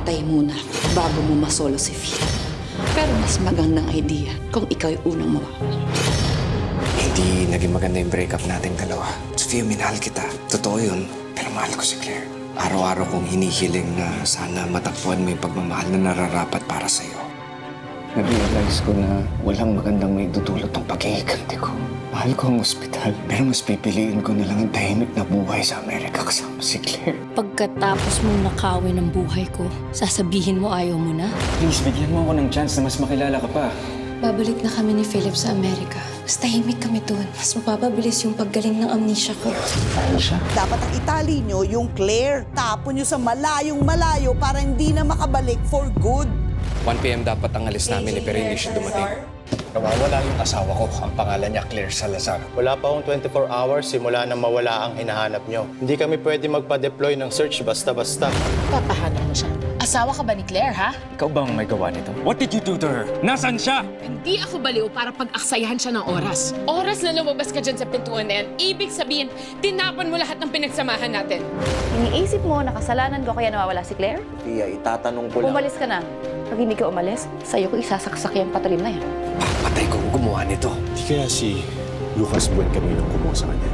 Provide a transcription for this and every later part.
Mamamatay muna bago mo masolo si Fia. Pero mas magandang idea kung ikaw ay unang mawawala. Hindi naging maganda yung breakup nating dalawa. Sofia, minahal kita. Totoo yun. Pero mahal ko si Claire. Araw-araw kong hinihiling na sana matagpuan mo yung pagmamahal na nararapat para sa'yo. Na-realize ko na walang magandang may dudulot ng paghihiganti ko. Mahal ko ang ospital, pero mas pipiliin ko na lang ang tahimik na buhay sa Amerika kasama si Claire. Pagkatapos mong nakawin ng buhay ko, sasabihin mo ayaw mo na? Please, bigyan mo ako ng chance na mas makilala ka pa. Babalik na kami ni Philip sa Amerika. Mas tahimik kami doon. Mas mapapabilis yung paggaling ng amnesia ko. Ano siya? Dapat ang itali nyo yung Claire. Tapon nyo sa malayong malayo para hindi na makabalik for good. 1 p.m. dapat ang alis namin pero hindi siya dumating. Nawawala yung asawa ko. Ang pangalan niya Claire Salazar. Wala pa akong 24 hours simula na mawala ang hinahanap niyo. Hindi kami pwede magpa-deploy ng search basta-basta. Papahanap mo siya. Asawa ka ba ni Claire, ha? Ikaw ba ang may gawa nito? What did you do to her? Nasaan siya? Hindi ako baliw para pag-aksayahan siya ng oras. Oras na lumabas ka dyan sa pintuan na yan, ibig sabihin, tinapon mo lahat ng pinagsamahan natin. Iniisip mo na kasalanan ko kaya nawawala si Claire? Tia, itatanong ko lang. Umalis ka na. Pag hindi ka umalis, sa'yo ko isasaksak yung patalim na yan. Papatay ko kung gumawa nito. Di kaya si Lucas Buencamino kumuha sa kanya.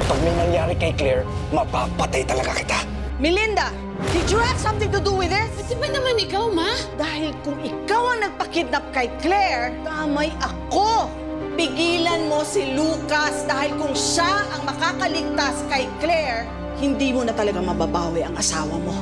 Pag may nangyari kay Claire, mapapatay talaga kita. Melinda, did you have something to do with this? Di ba naman ikaw, ma? Dahil kung ikaw ang nagpakidnap kay Claire, damay ako. Pigilan mo si Lucas dahil kung siya ang makakaligtas kay Claire, hindi mo na talaga mababawi ang asawa mo.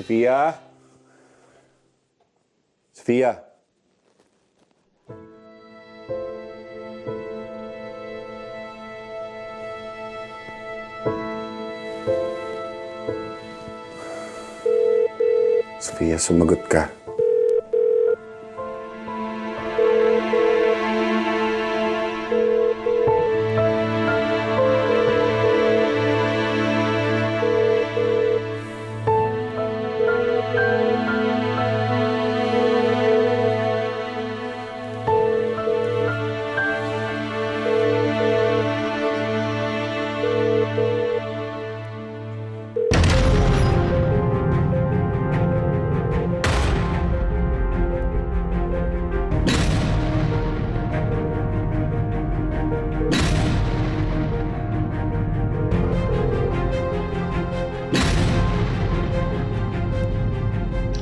Sofia? Sofia? Sofia, sumagot ka.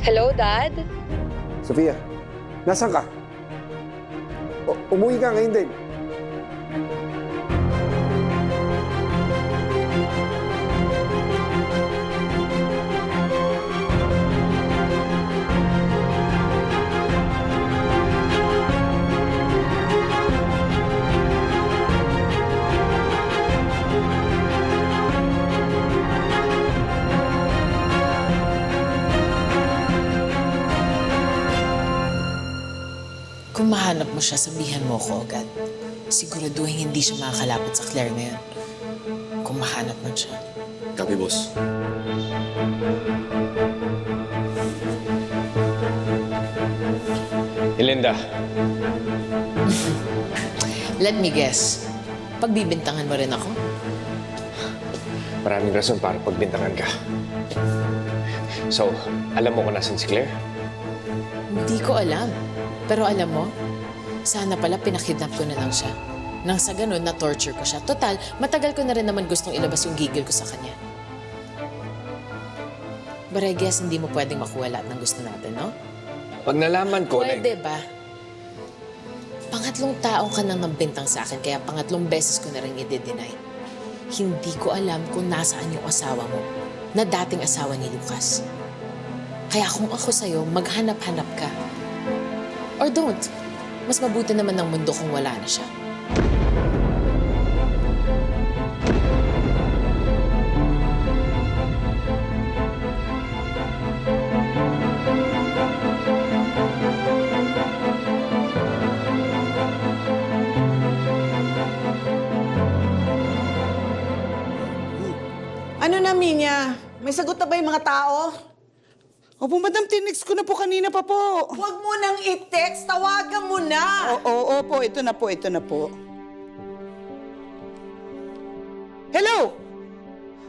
Hello, Dad? Sofia, nasaan ka? Umuwi ka ngayon din. Kung mahanap mo siya, sabihan mo ko agad. Siguraduhin hindi siya makakalapit sa Claire na yan. Kung mahanap mo siya. Copy, boss. Melinda. Let me guess. Pagbibintangan mo rin ako? Maraming rason para pagbintangan ka. So, alam mo kung nasan si Claire? Hindi ko alam. Pero alam mo, sana pala pinakidnap ko na lang siya. Nang sa ganun, na-torture ko siya. Total, matagal ko na rin naman gustong ilabas yung gigil ko sa kanya. But I guess hindi mo pwedeng makuha lahat ng gusto natin, no? Pag nalaman ko Pwede ba? Pangatlong taong ka nang nambintang sa akin, kaya pangatlong beses ko na rin i-deny. Hindi ko alam kung nasaan yung asawa mo, na dating asawa ni Lucas. Kaya kung ako sa'yo, maghanap-hanap ka. Or don't. Mas mabuti naman ng mundo kung wala na siya. Ano na, Minya? May sagot na ba yung mga tao? Opo, madam, tinext ko na po kanina pa po. Huwag mo nang i-text, tawagan mo na. Opo, ito na po. Hello?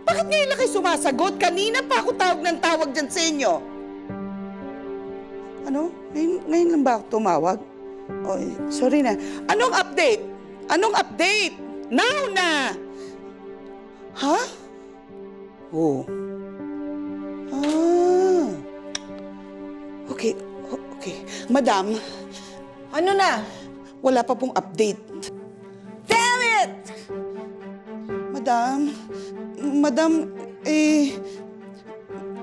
Bakit ngayon lang kayo sumasagot? Kanina pa ako tawag ng tawag dyan sa inyo. Ano? Ngayon lang ba ako tumawag? Oh, sorry na. Anong update? Now na! Ha? Oh. Ah. Okay. Madam, Ano na? wala pa pong update. Damn it! Madam,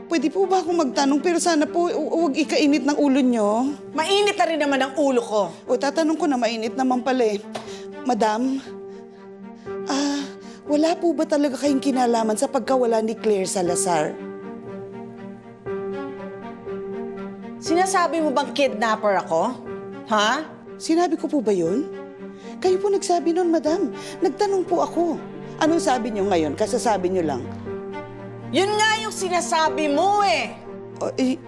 pwede po ba akong magtanong? Pero sana po, huwag ikainit ng ulo nyo. Mainit na rin naman ang ulo ko. O, tatanong ko na mainit naman pala eh. Madam, wala po ba talaga kayong kinalaman sa pagkawala ni Claire Salazar? Sinasabi mo bang kidnapper ako? Ha? Sinabi ko po ba yun? Kayo po nagsabi nun, madam. Nagtanong po ako. Anong sabi nyo ngayon? Kasasabi nyo lang. Yun nga yung sinasabi mo eh.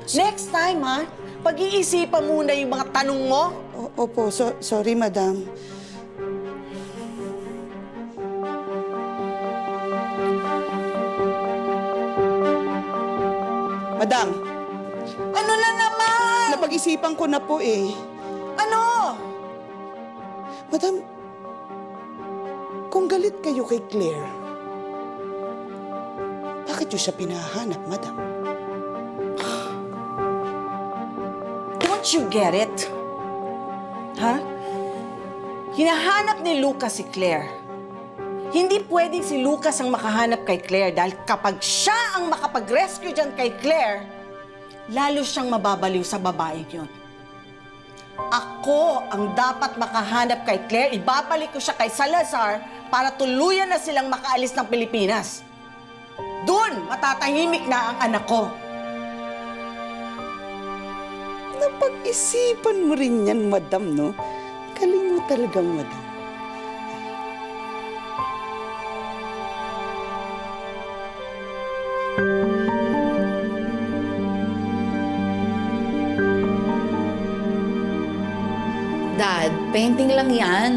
Next time ha, pag-iisipan muna yung mga tanong mo. Opo, sorry, madam. Madam, Ano na naman? napag-isipan ko na po eh. Ano? Madam, kung galit kayo kay Claire, bakit niyo siya pinahanap, madam? Don't you get it? Ha? Hinahanap ni Lucas si Claire. Hindi pwedeng si Lucas ang makahanap kay Claire dahil kapag siya ang makapag-rescue dyan kay Claire, lalo siyang mababaliw sa babaeng yun. Ako ang dapat makahanap kay Claire, ibabalik ko siya kay Salazar para tuluyan na silang makaalis ng Pilipinas. Doon, matatahimik na ang anak ko. Napag-isipan mo rin yan, madam, no? Galing mo talagang, madam. Dad, painting lang yan.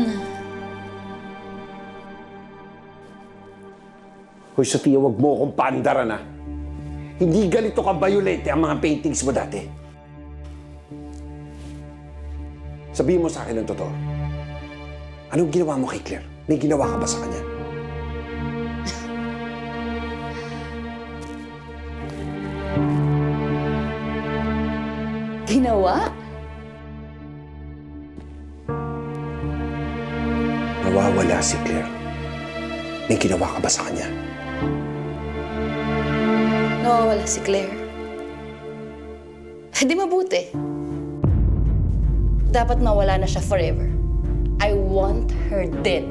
Hoy, Sofia, wag mo akong paandaran, ha? Hindi ganito ka-violate ang mga paintings mo dati. Sabihin mo sa akin ang totoo. Anong ginawa mo kay Claire? May ginawa ka ba sa kanya? Ginawa? Nawawala si Claire. May ginawa ka ba sa kanya? Nawawala si Claire. Di mabuti. Dapat nawala na siya forever. I want her dead.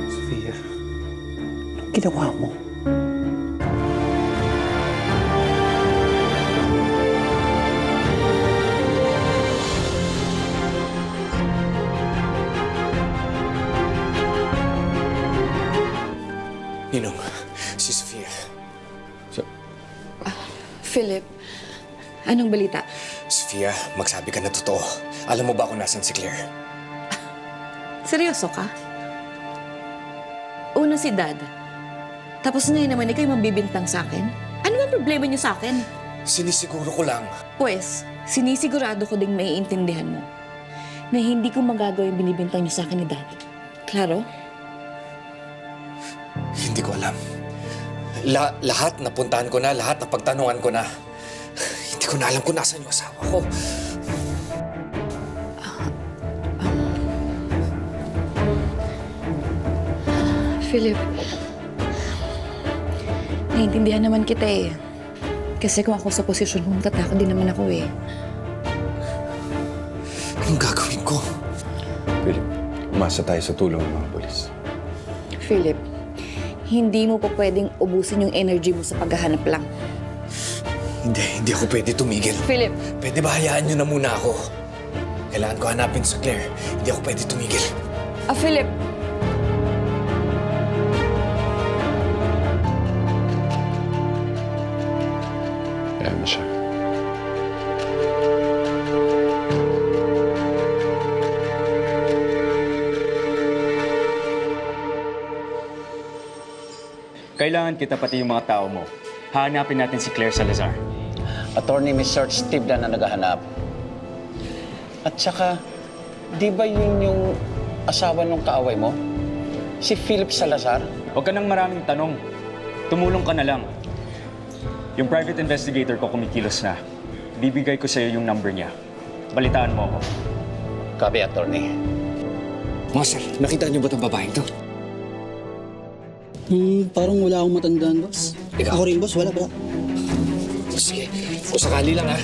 Sofia, anong ginawa mo? Ninong, si Sofia. Philip, anong balita? Sofia, magsabi ka na totoo. Alam mo ba kung nasan si Claire? Seryoso ka? na si Dad. Tapos ngayon naman ikaw yung mabibintang sa akin? Ano ba problema niyo sa akin? Sinisiguro ko lang. Pues, sinisigurado ko ding maiintindihan mo na hindi ko magagawa yung binibintang niyo sa akin ni Dad. Klaro? Hindi ko alam. Lahat napuntahan ko na, lahat napagtanungan ko na. Hindi ko na alam kung nasaan yung asawa ko. Philip, naiintindihan naman kita eh. Kasi kung ako sa posisyon mo, tatakot din naman ako eh. Anong gagawin ko? Philip, umasa tayo sa tulong ng mga polis. Philip, hindi mo pa pwedeng ubusin yung energy mo sa paghahanap lang. Hindi ako pwede tumigil. Philip! Pwede ba hayaan niyo na muna ako? Kailangan ko hanapin si Claire. Hindi ako pwede tumigil. Philip! Kaya mo siya. Kailangan kita pati yung mga tao mo. Hahanapin natin si Claire Salazar. Attorney, may search team na naghahanap. At saka, di ba yun yung asawa ng kaaway mo? Si Philip Salazar? Huwag ka nang maraming tanong. Tumulong ka na lang. Yung private investigator ko kumikilos na. Bibigay ko sa'yo yung number niya. Balitaan mo ako. Kabi, attorney. Mga sir, nakita niyo ba itong babaeng to? Parang wala akong matandaan, boss. Ikaw? Ako rin, boss. Wala. Sige, kung sakali lang ha.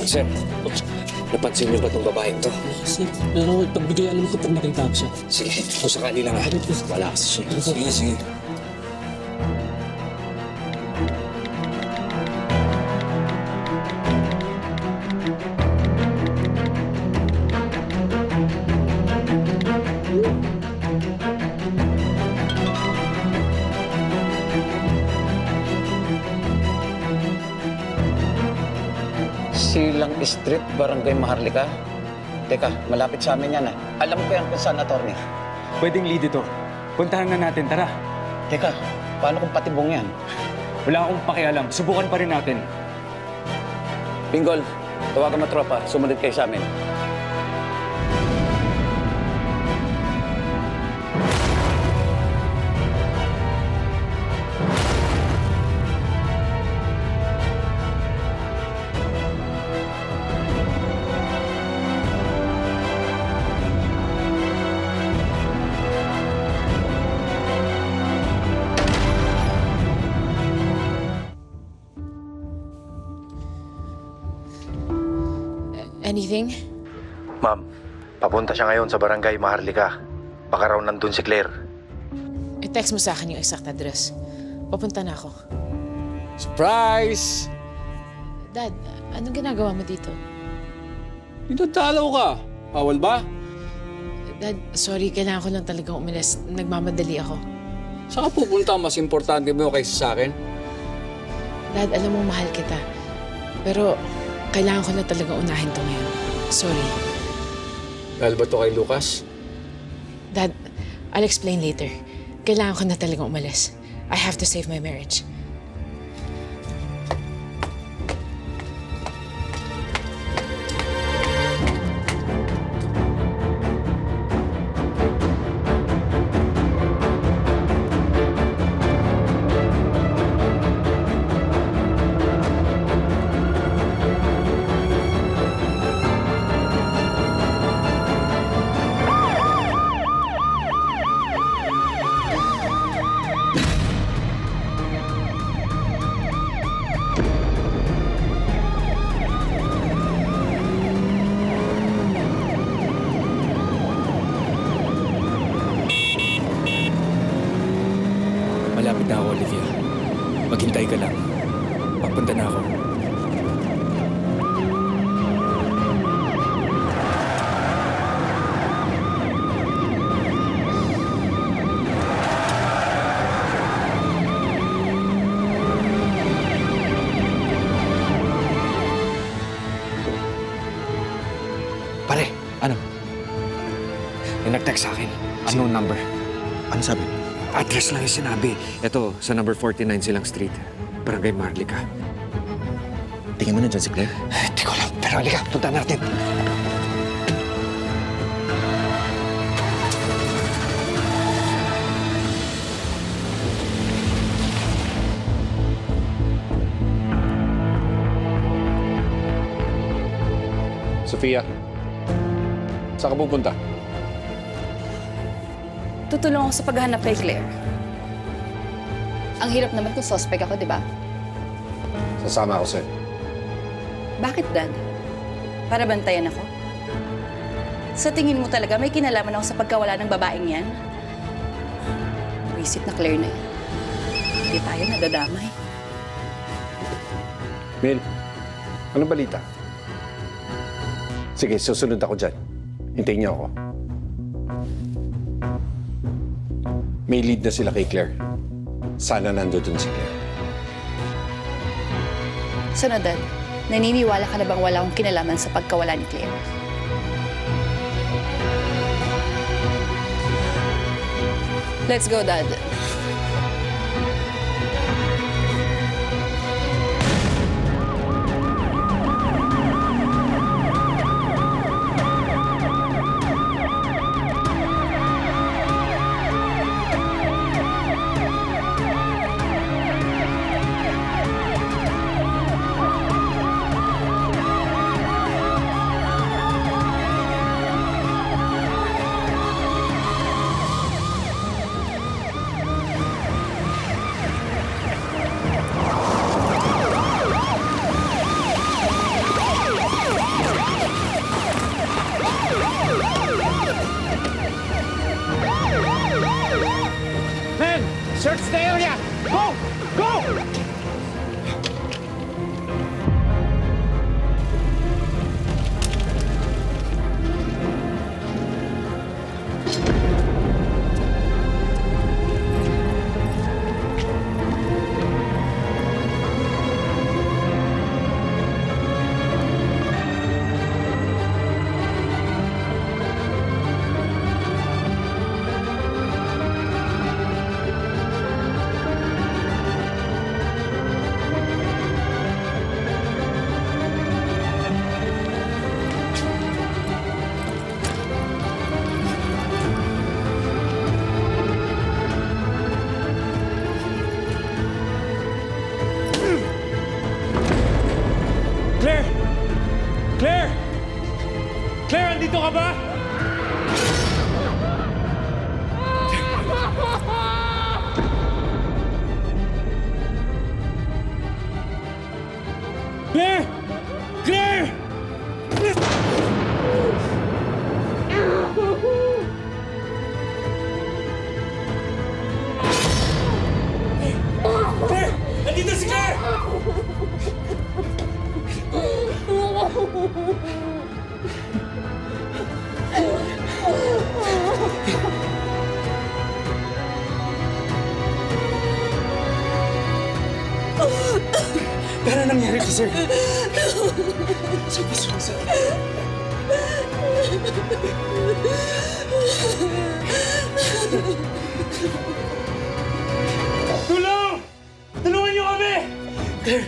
Sir, napansin niyo ba itong babaeng to? Pero pagbigay alam ko pag nakita ko siya. Sige, kung sakali lang ha. Wala kasi siya. Sige. Silang Street, Barangay Maharlika. Teka, malapit sa amin yan ah. Alam ko yan kung saan, attorney. Pwedeng lead ito. Puntahan na natin, tara. Teka, paano kung patibong yan? Wala akong pakialam. Subukan pa rin natin. Pinggol, tawagan mo tropa. Sumunod kayo sa amin. Anything? Ma'am, papunta siya ngayon sa Barangay Maharlika. Baka raw nandun si Claire. I-text mo sa akin yung exact address. Papunta na ako. Surprise! Dad, anong ginagawa mo dito? Dinadalaw ka. Bawal ba? Dad, sorry, kailangan ko lang talagang umalis. Nagmamadali ako. Saan ka pupunta? Mas importante mo kaysa sa akin? Dad, alam mo, mahal kita. Pero kailangan ko na talagang unahin to ngayon. Sorry. Dahil ba to kay Lucas? Dad, I'll explain later. Kailangan ko na talagang umalis. I have to save my marriage. Malapit na ako, Olivia. Maghintay ka lang. Papunta na ako. Pare, ano? sa akin. Unknown number. Ano sabi? Address lang yung sinabi. Ito, sa number 49 Silang Street. Barangay Marlica. Tingin mo na dyan si Claire? Hindi ko alam, pero halika, punta natin. Sofia, saan ka pupunta? Tutulong ako sa paghahanap kay Claire. Ang hirap naman kung suspect ako, di ba? Sasama ako sa'yo. Bakit, Dad? Para bantayan ako? Sa tingin mo talaga may kinalaman ako sa pagkawala ng babaeng yan? Visit na Claire na yan. Hindi tayo nadadamay. Mel, anong balita? Sige, susunod ako dyan. Hintayin niyo ako. May lead na sila kay Claire. Sana nandoon si Claire. So, Dad, naniniwala ka na bang wala akong kinalaman sa pagkawala ni Claire? Let's go, Dad. Men! Search the area! Go! Go! Claire! Claire! Claire, andito ka ba? Claire! Claire! Claire! Andito si Claire! Ano nangyari kay sir? Sir. Tulong! Tulungan niyo kami! Claire!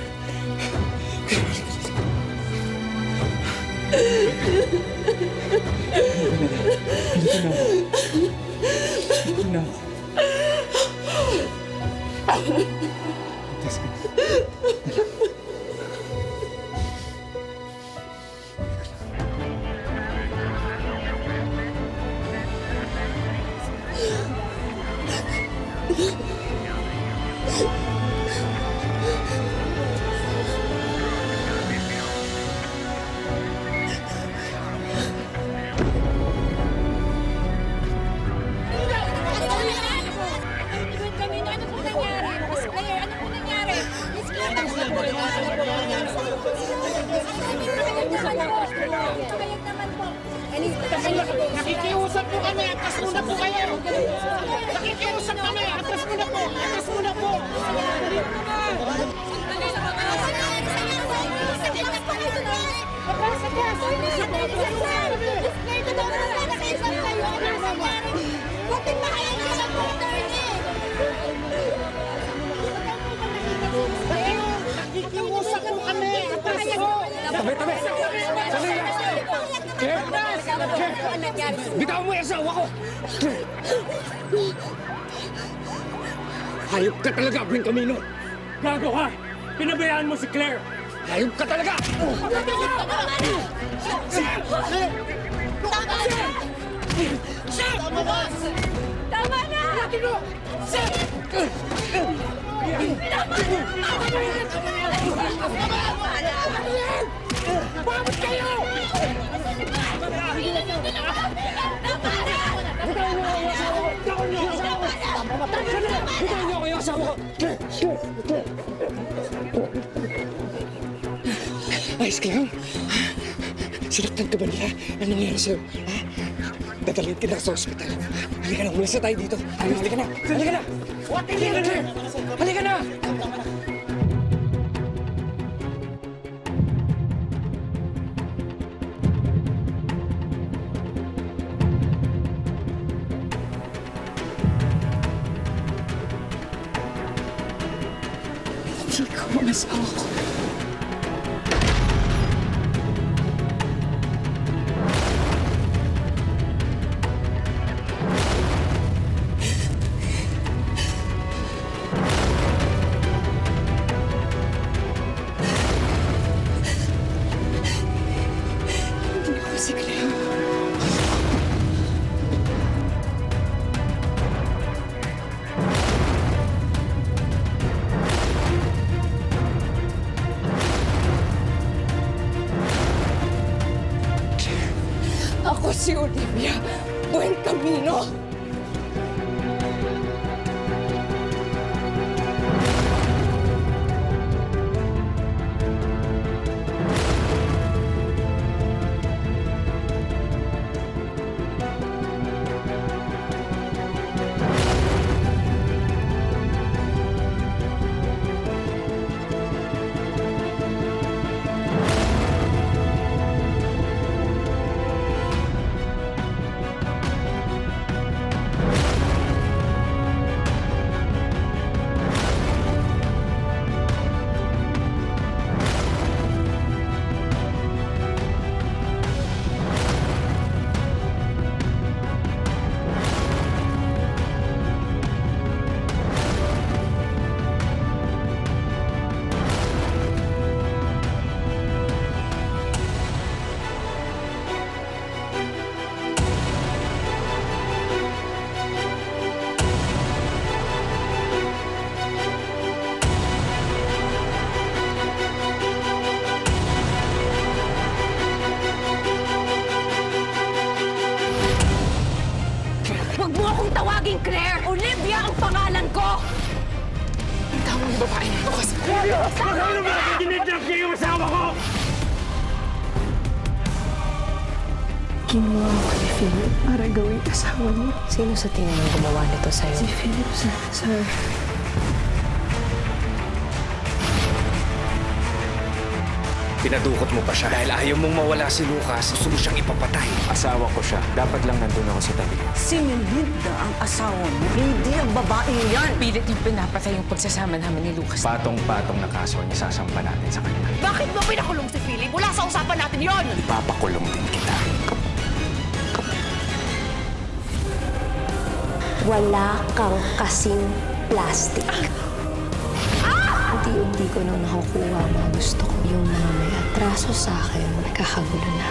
Nakikiusap po kami, atas muna po kayo. Nakikiusap kami, atas muna po, atas muna po. Nakikiusap kayo. Nakikiusap po kami. Atras po. Tabi! Sandali lang! Claire! Claire! Bitawan mo yung asawa ko! Hayop ka talaga, Bring Camino! Gago ka! Pinabayaan mo si Claire! Hayop ka talaga! Tama na! Bakit kayo? Bitawan niyo ako yung asawa ko! Ayos ka lang? Sinaktan ka ba nila? Ano nangyari sa'yo? Ha? Dadalhin kita sa ospital. Halika na, umalis na tayo dito. Halika na! Halika na! Halika na! Halika na! Hindi ko ang asawa ko. Hindi ako si Claire. Ako si Olivia Buen Camino. Huwag mo akong tawaging Claire! Olivia ang pangalan ko! Ang tawag ng babae na ito kasi... Olivia! Magkano ba kinidnap niya yung asawa ko? Ginawa ko kay Philip para gawing asawa niya. Sino sa tingin mo gumawa nito sa'yo? Si Philip, sir. Pinadukot mo pa siya dahil ayaw mong mawala si Lucas. Gusto mo siyang ipapatay. Asawa ko siya. Dapat lang nandun ako sa tabi. Si Melinda ang asawa mo. Hindi ang babaeng yan. Pilit yung pinapatay yung pagsasama namin ni Lucas. Patong-patong na kaso ang isasampa natin sa kanya. Bakit mo pinakulong si Philip? Wala sa usapan natin yon. Ipapakulong din kita. Wala kang kasing plastic. Unti-unti ko nang nakukuha ang mga gusto ko. Yung mga may atraso sa akin, nagkakagulo na.